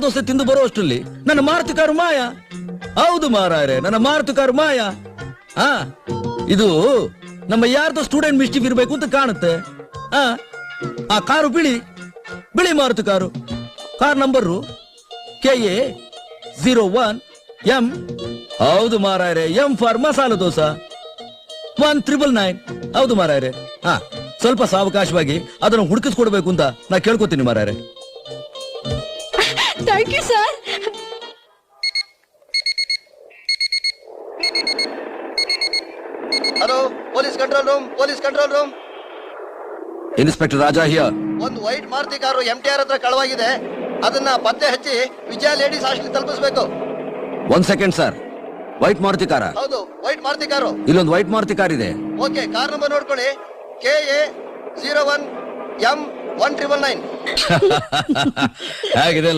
ದೋಸೆ ತಿಂದು ಬರೋ ಅಷ್ಟರಲ್ಲಿ ನನ್ನ ಮಾರುತಿ ಕಾರು ಮಾಯ. ಹೌದು ಮಾರಾಯರೆ, ನನ್ನ ಮಾರುತಿ ಕಾರು ಮಾಯ. ಹಾ, ಇದು ನಮ್ಮ ಯಾರ್ದೋ ಸ್ಟೂಡೆಂಟ್ ಮಿಸ್ಟೇಕ್ ಇರ್ಬೇಕು ಅಂತ ಕಾಣುತ್ತೆ. ಆ ಕಾರು ಬಿಳಿ Maruti car. Car number KA01M. ಹೌದು ಮಾರಾಯರೆ, M ಫಾರ್ ಮಸಾಲ ದೋಸಾ 1999. ಹೌದು ಮಾರಾಯರೆ. ಸ್ವಲ್ಪ ಸಾವಕಾಶವಾಗಿ ಅದನ್ನು ಹುಡುಕಿಸ್ಕೊಡ್ಬೇಕು ಅಂತ ನಾ ಕೇಳ್ಕೊತೀನಿ ಮಾರಾಯರೆ. Thank you sir. Hello, police control room. Inspector Raja here. ಒಂದು ವೈಟ್ ಮಾರುತಿ ಕಾರು MTR ಹತ್ರ ಕಳವಾಗಿದೆ. ಅದನ್ನ ಪತ್ತೆ ಹಚ್ಚಿ ವಿಜಯ ಲೇಡೀಸ್ ಹಾಸ್ಟೆಲ್ ತಲುಪಿಸಬೇಕು. 1 ಸೆಕೆಂಡ್ ಸರ್. ವೈಟ್ ಮಾರುತಿ ಕಾರ? ಹೌದು, ವೈಟ್ ಮಾರುತಿ ಕಾರು. ಇಲ್ಲೊಂದು ವೈಟ್ ಮಾರುತಿ ಕಾರ್ ಇದೆ. ಓಕೆ, ಕಾರ್ ನಂಬರ್ ನೋಡ್ಕೊಳ್ಳಿ. KA01M1999. ಹೇಗಿದೆ